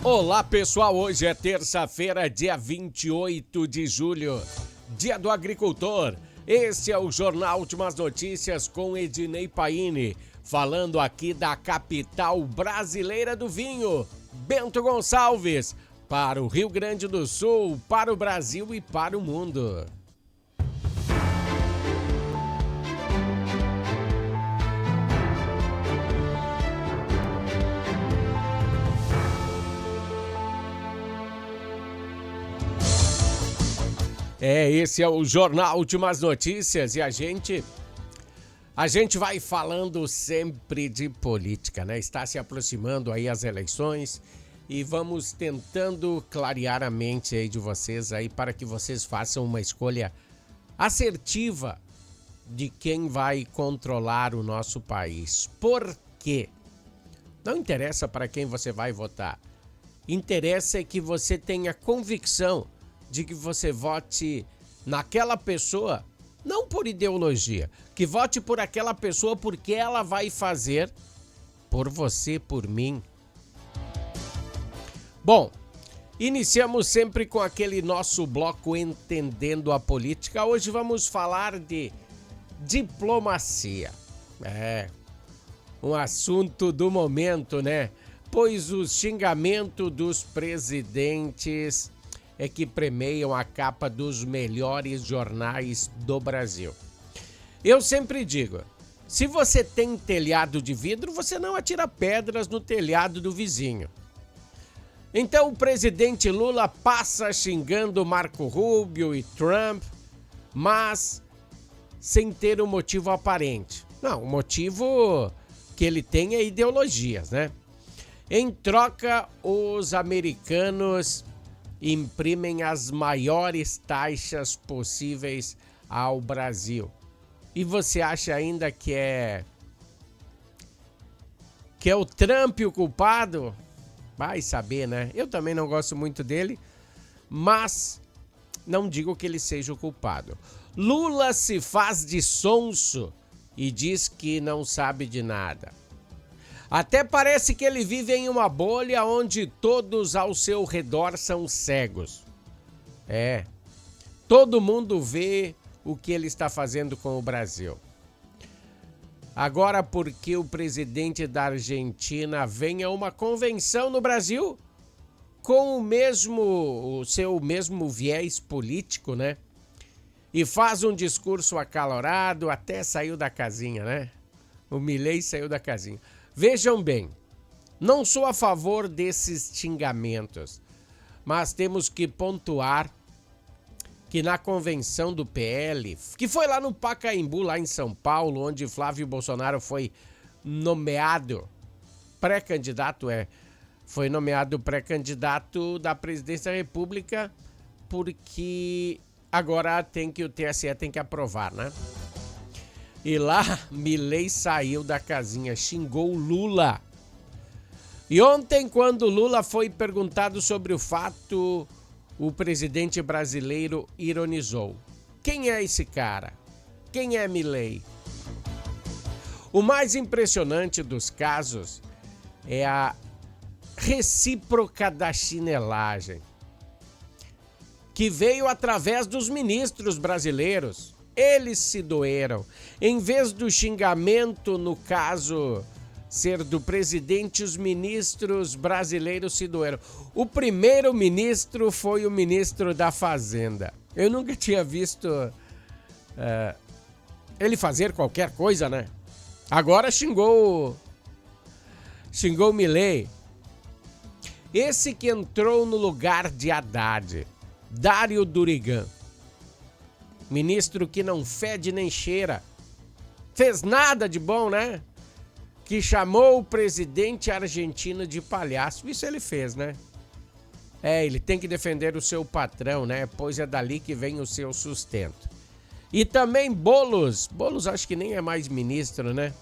Olá pessoal, hoje é terça-feira, dia 28 de julho, dia do agricultor. Este é o Jornal Últimas Notícias com Ednei Paini, falando aqui da capital brasileira do vinho, Bento Gonçalves, para o Rio Grande do Sul, para o Brasil e para o mundo. Esse é o Jornal Últimas Notícias e a gente vai falando sempre de política, né? Está se aproximando aí as eleições e vamos tentando clarear a mente aí de vocês aí para que vocês façam uma escolha assertiva de quem vai controlar o nosso país. Por quê? Não interessa para quem você vai votar. Interessa que você tenha convicção de que você vote naquela pessoa, não por ideologia, que vote por aquela pessoa porque ela vai fazer por você, por mim. Bom, iniciamos sempre com aquele nosso bloco Entendendo a Política. Hoje vamos falar de diplomacia. Um assunto do momento, né? Pois o xingamento dos presidentes é que premiam a capa dos melhores jornais do Brasil. Eu sempre digo, se você tem telhado de vidro, você não atira pedras no telhado do vizinho. Então o presidente Lula passa xingando Marco Rubio e Trump, mas sem ter um motivo aparente. Não, o motivo que ele tem é ideologias, né? Em troca, os americanos imprimem as maiores taxas possíveis ao Brasil. E você acha ainda que é o Trump o culpado? Vai saber, né? Eu também não gosto muito dele, mas não digo que ele seja o culpado. Lula se faz de sonso e diz que não sabe de nada. Até parece que ele vive em uma bolha onde todos ao seu redor são cegos. Todo mundo vê o que ele está fazendo com o Brasil. Agora, porque o presidente da Argentina vem a uma convenção no Brasil com o seu mesmo viés político, né? E faz um discurso acalorado, até saiu da casinha, né? O Milei saiu da casinha. Vejam bem, não sou a favor desses xingamentos, mas temos que pontuar que na convenção do PL, que foi lá no Pacaembu, lá em São Paulo, onde Flávio Bolsonaro foi nomeado pré-candidato, foi nomeado pré-candidato da presidência da República, porque agora o TSE tem que aprovar, né? E lá, Milei saiu da casinha, xingou o Lula. E ontem, quando Lula foi perguntado sobre o fato, o presidente brasileiro ironizou. Quem é esse cara? Quem é Milei? O mais impressionante dos casos é a recíproca da chinelagem, que veio através dos ministros brasileiros. Eles se doeram. Em vez do xingamento, no caso ser do presidente, os ministros brasileiros se doeram. O primeiro ministro foi o ministro da Fazenda. Eu nunca tinha visto ele fazer qualquer coisa, né? Agora xingou Milei. Esse que entrou no lugar de Haddad, Dário Durigan. Ministro que não fede nem cheira. Fez nada de bom, né? Que chamou o presidente argentino de palhaço. Isso ele fez, né? Ele tem que defender o seu patrão, né? Pois é dali que vem o seu sustento. E também Boulos. Boulos acho que nem é mais ministro, né?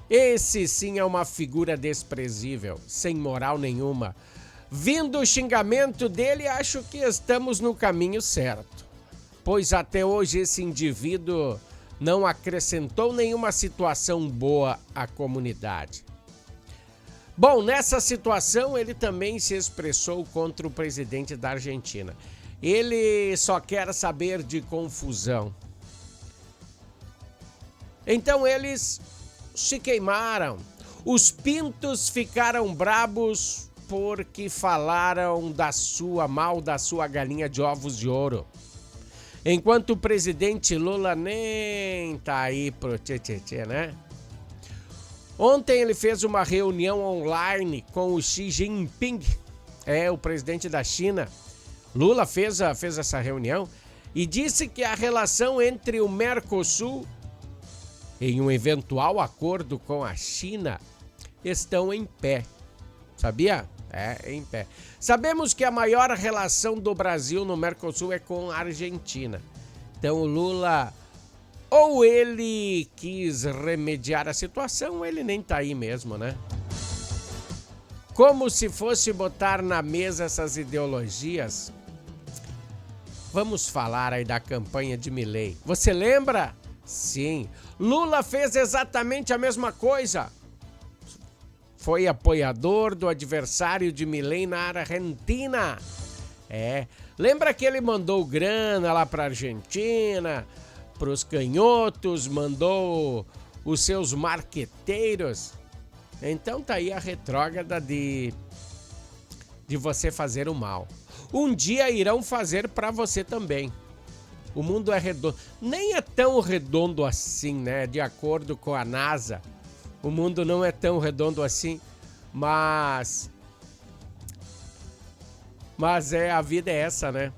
Esse sim é uma figura desprezível, sem moral nenhuma. Vindo o xingamento dele, acho que estamos no caminho certo. Pois até hoje esse indivíduo não acrescentou nenhuma situação boa à comunidade. Bom, nessa situação ele também se expressou contra o presidente da Argentina. Ele só quer saber de confusão. Então eles se queimaram. Os pintos ficaram brabos porque falaram mal da sua galinha de ovos de ouro. Enquanto o presidente Lula nem tá aí pro tchê, né? Ontem ele fez uma reunião online com o Xi Jinping, o presidente da China. Lula fez essa reunião e disse que a relação entre o Mercosul em um eventual acordo com a China estão em pé. Sabia? Em pé. Sabemos que a maior relação do Brasil no Mercosul é com a Argentina. Então o Lula, ou ele quis remediar a situação, ou ele nem tá aí mesmo, né? Como se fosse botar na mesa essas ideologias. Vamos falar aí da campanha de Milei. Você lembra? Sim. Lula fez exatamente a mesma coisa. Foi apoiador do adversário de Milei na Argentina. Lembra que ele mandou grana lá para a Argentina, para os canhotos, mandou os seus marqueteiros? Então tá aí a retrógrada de você fazer o mal. Um dia irão fazer para você também. O mundo é redondo. Nem é tão redondo assim, né? De acordo com a NASA. O mundo não é tão redondo assim, mas a vida é essa, né?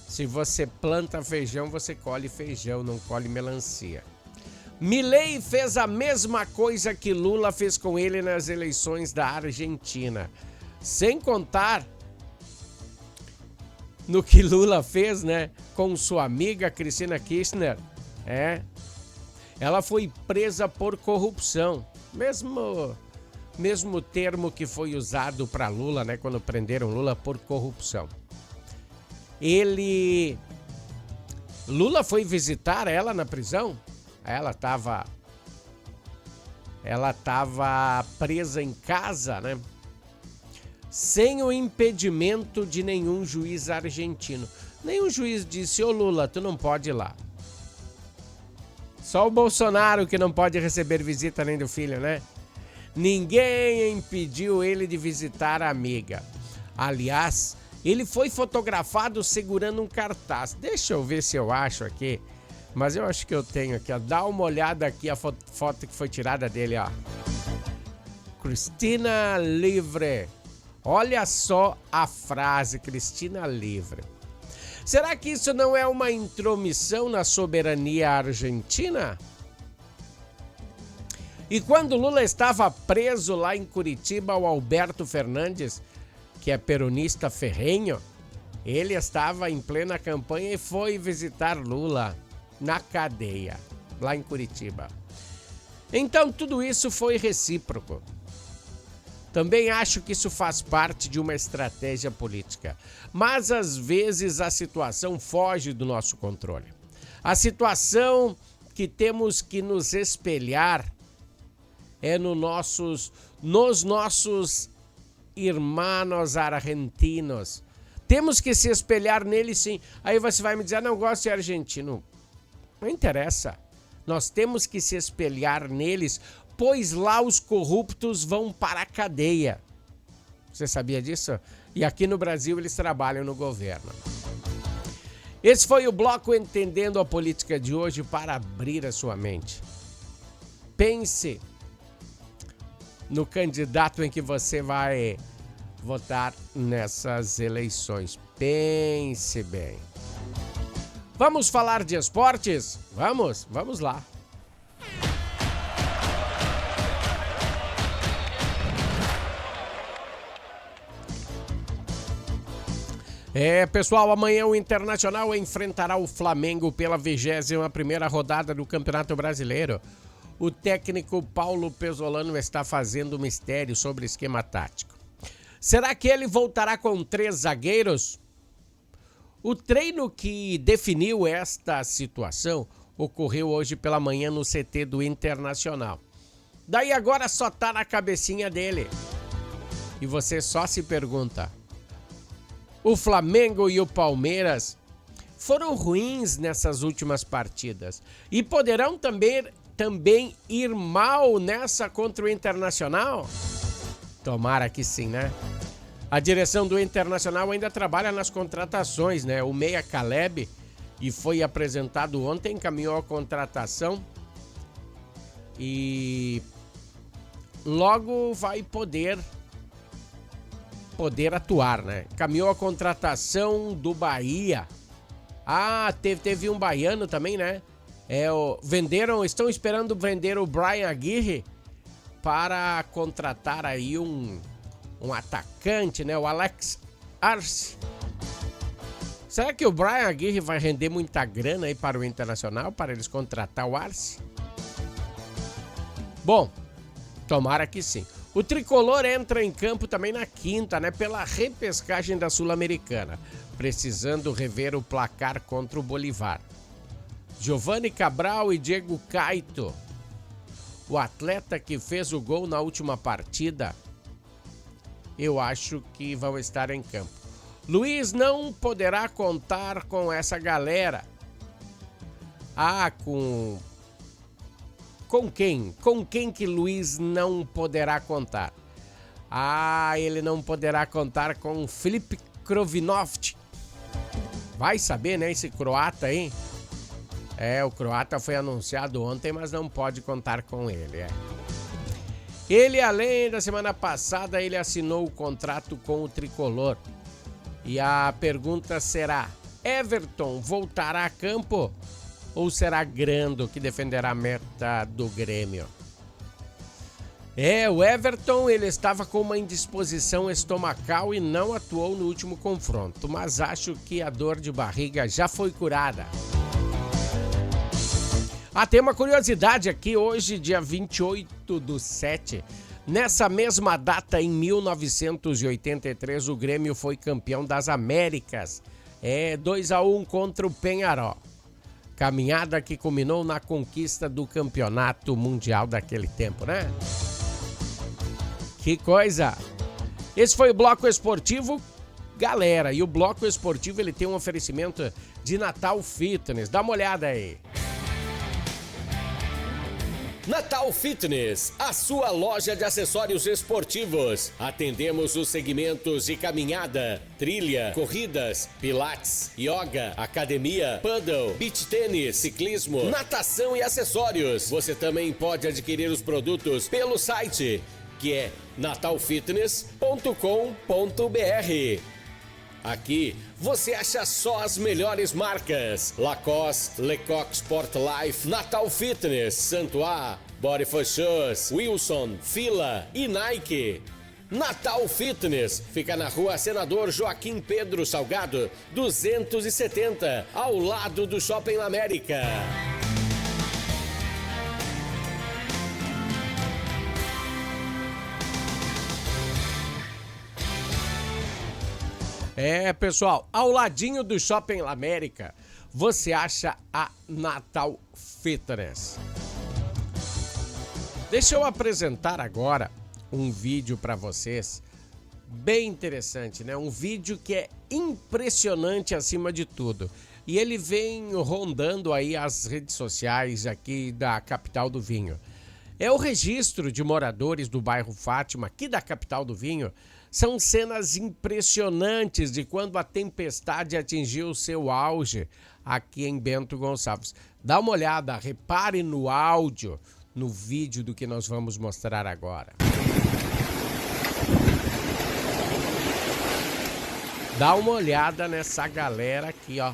Se você planta feijão, você colhe feijão, não colhe melancia. Milei fez a mesma coisa que Lula fez com ele nas eleições da Argentina. Sem contar no que Lula fez, né, com sua amiga Cristina Kirchner. Ela foi presa por corrupção. Mesmo termo que foi usado para Lula, né, quando prenderam Lula por corrupção. Lula foi visitar ela na prisão. Ela estava presa em casa, né? Sem o impedimento de nenhum juiz argentino. Nenhum juiz disse: ô Lula, tu não pode ir lá. Só o Bolsonaro que não pode receber visita nem do filho, né? Ninguém impediu ele de visitar a amiga. Aliás, ele foi fotografado segurando um cartaz. Deixa eu ver se eu acho aqui. Mas eu acho que eu tenho aqui, ó. Dá uma olhada aqui a foto que foi tirada dele, ó. Cristina Livre. Olha só a frase, Cristina Livre. Será que isso não é uma intromissão na soberania argentina? E quando Lula estava preso lá em Curitiba, o Alberto Fernandes, que é peronista ferrenho, ele estava em plena campanha e foi visitar Lula na cadeia, lá em Curitiba. Então tudo isso foi recíproco. Também acho que isso faz parte de uma estratégia política. Mas às vezes a situação foge do nosso controle. A situação que temos que nos espelhar é nos nossos irmãos argentinos. Temos que se espelhar neles, sim. Aí você vai me dizer: não gosto de argentino. Não interessa. Nós temos que se espelhar neles, pois lá os corruptos vão para a cadeia. Você sabia disso? E aqui no Brasil eles trabalham no governo. Esse foi o Bloco Entendendo a Política de hoje para abrir a sua mente. Pense no candidato em que você vai votar nessas eleições. Pense bem. Vamos falar de esportes? Vamos lá. Pessoal, amanhã o Internacional enfrentará o Flamengo pela 21ª rodada do Campeonato Brasileiro. O técnico Paulo Pesolano está fazendo mistério sobre o esquema tático. Será que ele voltará com 3 zagueiros? O treino que definiu esta situação ocorreu hoje pela manhã no CT do Internacional. Daí agora só tá na cabecinha dele. E você só se pergunta: o Flamengo e o Palmeiras foram ruins nessas últimas partidas e poderão também ir mal nessa contra o Internacional? Tomara que sim, né? A direção do Internacional ainda trabalha nas contratações, né? O meia Caleb, e foi apresentado ontem, encaminhou a contratação e logo vai poder atuar, né? Caminhou a contratação do Bahia. Ah, teve um baiano também, né? Estão esperando vender o Brian Aguirre para contratar aí um atacante, né? O Alex Arce. Será que o Brian Aguirre vai render muita grana aí para o Internacional, para eles contratar o Arce? Bom, tomara que sim. O Tricolor entra em campo também na quinta, né? Pela repescagem da Sul-Americana, precisando rever o placar contra o Bolívar. Giovanni Cabral e Diego Caito, o atleta que fez o gol na última partida, eu acho que vão estar em campo. Luiz não poderá contar com essa galera. Com quem? Com quem que Luiz não poderá contar? Ele não poderá contar com Filipe Krovinovich. Vai saber, né, esse croata aí? O croata foi anunciado ontem, mas não pode contar com ele, Ele, além da semana passada, ele assinou o contrato com o Tricolor. E a pergunta será: Everton voltará a campo ou será Grando que defenderá a meta do Grêmio? O Everton, ele estava com uma indisposição estomacal e não atuou no último confronto, mas acho que a dor de barriga já foi curada. Tem uma curiosidade aqui, hoje, dia 28/7, nessa mesma data, em 1983, o Grêmio foi campeão das Américas. 2-1 contra o Peñarol. Caminhada que culminou na conquista do campeonato mundial daquele tempo, né? Que coisa! Esse foi o Bloco Esportivo, galera. E o Bloco Esportivo, ele tem um oferecimento de Natal Fitness. Dá uma olhada aí. Natal Fitness, a sua loja de acessórios esportivos. Atendemos os segmentos de caminhada, trilha, corridas, pilates, yoga, academia, paddle, beach tênis, ciclismo, natação e acessórios. Você também pode adquirir os produtos pelo site, que é natalfitness.com.br. Aqui você acha só as melhores marcas: Lacoste, Lecoq Sport Life, Natal Fitness, Santois, Body for Shoes, Wilson, Fila e Nike. Natal Fitness fica na rua Senador Joaquim Pedro Salgado, 270, ao lado do Shopping América. Pessoal, ao ladinho do Shopping América, você acha a Natal Fitness. Deixa eu apresentar agora um vídeo para vocês, bem interessante, né? Um vídeo que é impressionante acima de tudo. E ele vem rondando aí as redes sociais aqui da capital do vinho. É o registro de moradores do bairro Fátima, aqui da capital do vinho. São cenas impressionantes de quando a tempestade atingiu seu auge aqui em Bento Gonçalves. Dá uma olhada, repare no áudio, no vídeo do que nós vamos mostrar agora. Dá uma olhada nessa galera aqui, ó.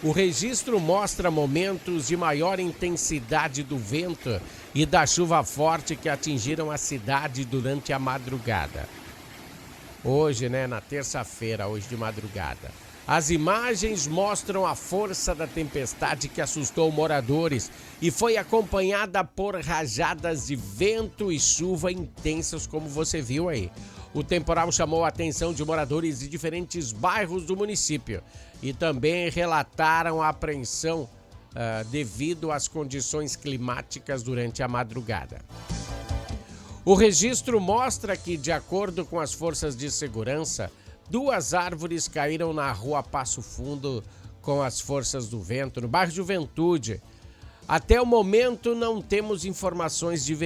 O registro mostra momentos de maior intensidade do vento e da chuva forte que atingiram a cidade durante a madrugada. Hoje, né, na terça-feira, hoje de madrugada. As imagens mostram a força da tempestade que assustou moradores e foi acompanhada por rajadas de vento e chuva intensas, como você viu aí. O temporal chamou a atenção de moradores de diferentes bairros do município e também relataram a apreensão devido às condições climáticas durante a madrugada. O registro mostra que, de acordo com as forças de segurança, 2 árvores caíram na rua Passo Fundo com as forças do vento, no bairro Juventude. Até o momento não temos informações de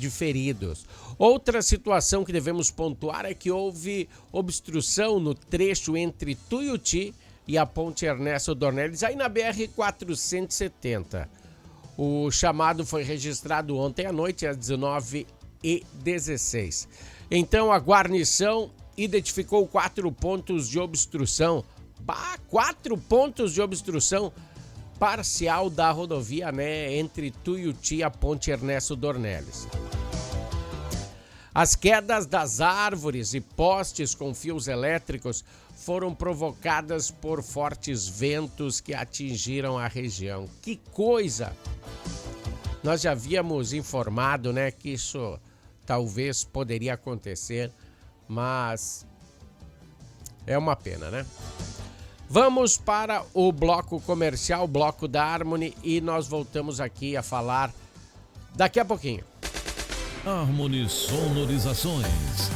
feridos. Outra situação que devemos pontuar é que houve obstrução no trecho entre Tuiuti e a ponte Ernesto Dornelles, aí na BR-470. O chamado foi registrado ontem à noite, às 19h16. Então a guarnição identificou 4 pontos de obstrução. 4 pontos de obstrução parcial da rodovia, né, entre Tuiuti e a ponte Ernesto Dornelles. As quedas das árvores e postes com fios elétricos foram provocadas por fortes ventos que atingiram a região. Que coisa! Nós já havíamos informado, né, que isso talvez poderia acontecer, mas é uma pena, né? Vamos para o bloco comercial, bloco da Harmony, e nós voltamos aqui a falar daqui a pouquinho. Harmony Sonorizações.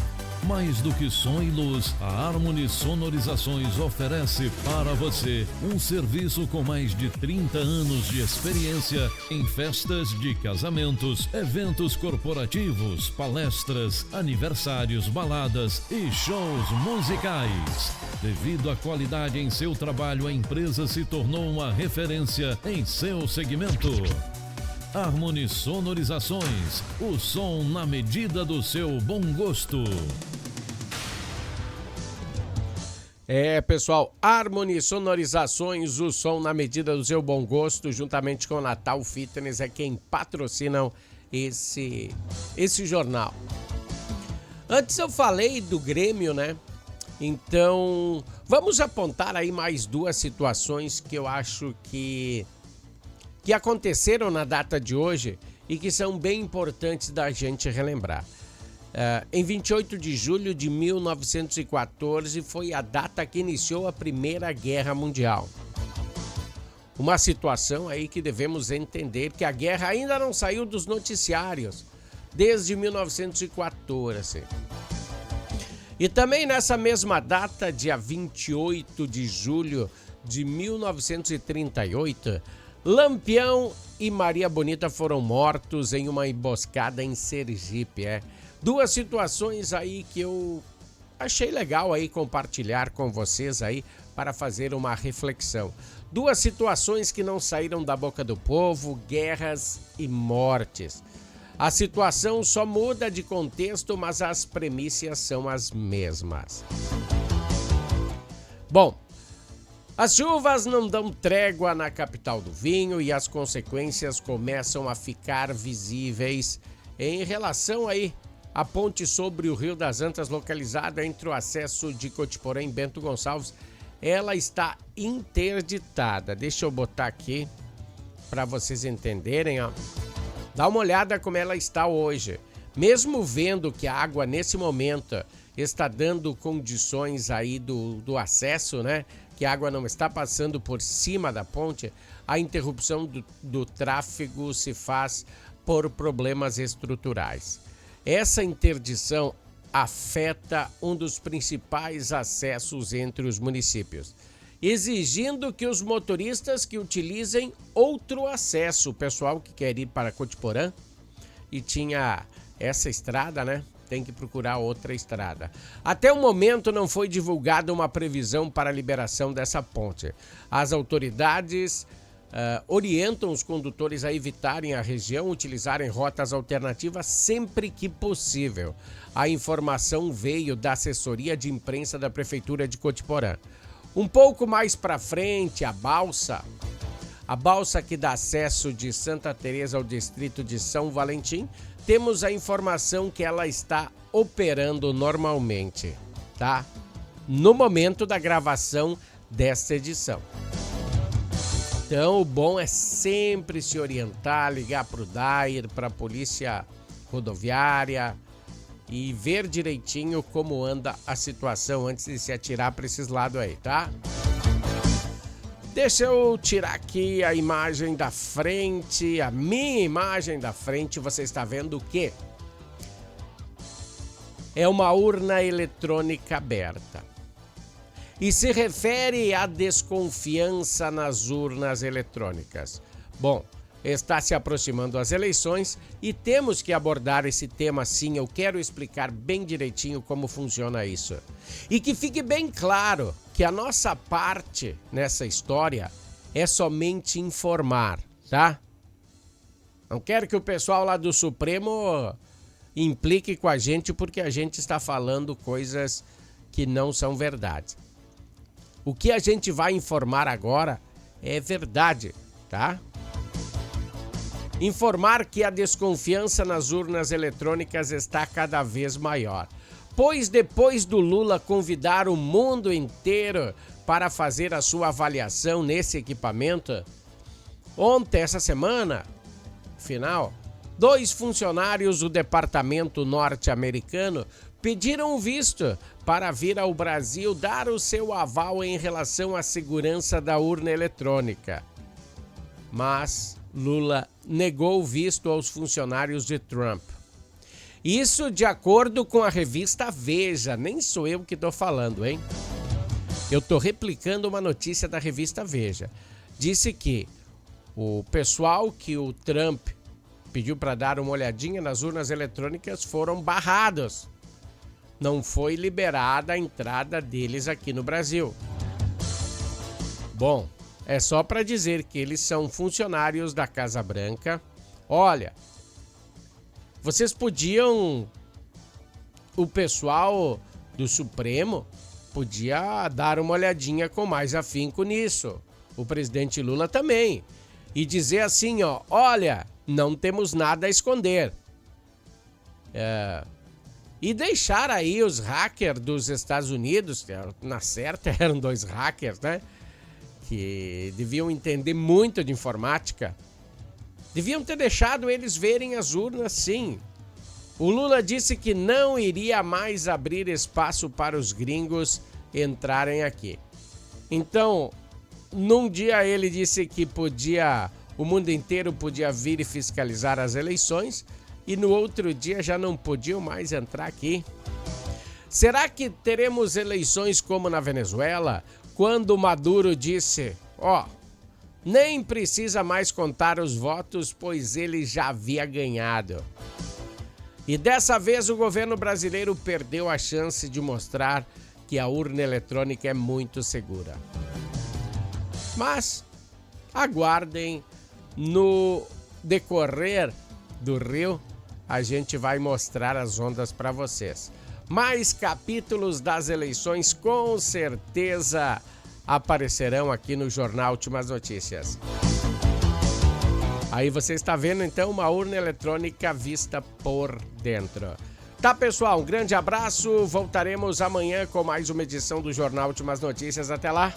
Mais do que som e luz, a Harmony Sonorizações oferece para você um serviço com mais de 30 anos de experiência em festas de casamentos, eventos corporativos, palestras, aniversários, baladas e shows musicais. Devido à qualidade em seu trabalho, a empresa se tornou uma referência em seu segmento. Harmony Sonorizações, o som na medida do seu bom gosto. Pessoal, Harmony Sonorizações, o som na medida do seu bom gosto, juntamente com Natal Fitness, é quem patrocinam esse jornal. Antes eu falei do Grêmio, né? Então, vamos apontar aí mais 2 situações que eu acho que aconteceram na data de hoje e que são bem importantes da gente relembrar. Em 28 de julho de 1914 foi a data que iniciou a Primeira Guerra Mundial. Uma situação aí que devemos entender que a guerra ainda não saiu dos noticiários desde 1914. E também nessa mesma data, dia 28 de julho de 1938, Lampião e Maria Bonita foram mortos em uma emboscada em Sergipe. 2 situações aí que eu achei legal aí compartilhar com vocês aí para fazer uma reflexão. 2 situações que não saíram da boca do povo, guerras e mortes. A situação só muda de contexto, mas as premissas são as mesmas. Bom, as chuvas não dão trégua na capital do vinho e as consequências começam a ficar visíveis em relação aí à ponte sobre o Rio das Antas, localizada entre o acesso de Cotiporã e Bento Gonçalves. Ela está interditada. Deixa eu botar aqui para vocês entenderem, ó. Dá uma olhada como ela está hoje. Mesmo vendo que a água nesse momento está dando condições aí do acesso, né? Que a água não está passando por cima da ponte, a interrupção do tráfego se faz por problemas estruturais. Essa interdição afeta um dos principais acessos entre os municípios, exigindo que os motoristas que utilizem outro acesso, o pessoal que quer ir para Cotiporã e tinha essa estrada, né? Tem que procurar outra estrada. Até o momento não foi divulgada uma previsão para a liberação dessa ponte. As autoridades orientam os condutores a evitarem a região, utilizarem rotas alternativas sempre que possível. A informação veio da assessoria de imprensa da Prefeitura de Cotiporã. Um pouco mais para frente, a balsa que dá acesso de Santa Teresa ao distrito de São Valentim, temos a informação que ela está operando normalmente, tá? No momento da gravação desta edição. Então, o bom é sempre se orientar, ligar para o DAIR, para a Polícia Rodoviária e ver direitinho como anda a situação antes de se atirar para esses lados aí, tá? Deixa eu tirar aqui a imagem da frente, a minha imagem da frente. Você está vendo o quê? é uma urna eletrônica aberta. E se refere à desconfiança nas urnas eletrônicas. Bom, está se aproximando as eleições e temos que abordar esse tema sim. Eu quero explicar bem direitinho como funciona isso. E que fique bem claro que a nossa parte nessa história é somente informar, tá? Não quero que o pessoal lá do Supremo implique com a gente porque a gente está falando coisas que não são verdade. O que a gente vai informar agora é verdade, tá? Informar que a desconfiança nas urnas eletrônicas está cada vez maior. Pois depois do Lula convidar o mundo inteiro para fazer a sua avaliação nesse equipamento, ontem, essa semana, final, 2 funcionários do departamento norte-americano pediram visto para vir ao Brasil dar o seu aval em relação à segurança da urna eletrônica. Mas Lula negou o visto aos funcionários de Trump. Isso de acordo com a revista Veja, nem sou eu que estou falando, hein? Eu estou replicando uma notícia da revista Veja. Disse que o pessoal que o Trump pediu para dar uma olhadinha nas urnas eletrônicas foram barrados. Não foi liberada a entrada deles aqui no Brasil. Bom, é só para dizer que eles são funcionários da Casa Branca. Olha, vocês podiam, o pessoal do Supremo podia dar uma olhadinha com mais afinco nisso. O presidente Lula também. E dizer assim, ó, olha, não temos nada a esconder. E deixar aí os hackers dos Estados Unidos, na certa eram 2 hackers, né? Que deviam entender muito de informática. Deviam ter deixado eles verem as urnas, sim. O Lula disse que não iria mais abrir espaço para os gringos entrarem aqui. Então, num dia ele disse que o mundo inteiro podia vir e fiscalizar as eleições, e no outro dia já não podiam mais entrar aqui. Será que teremos eleições como na Venezuela, quando Maduro disse, nem precisa mais contar os votos, pois ele já havia ganhado? E dessa vez o governo brasileiro perdeu a chance de mostrar que a urna eletrônica é muito segura. Mas aguardem, no decorrer do Rio, a gente vai mostrar as ondas para vocês. Mais capítulos das eleições com certeza aparecerão aqui no Jornal Últimas Notícias. Aí você está vendo então uma urna eletrônica vista por dentro. Tá, pessoal, um grande abraço. Voltaremos amanhã com mais uma edição do Jornal Últimas Notícias. Até lá.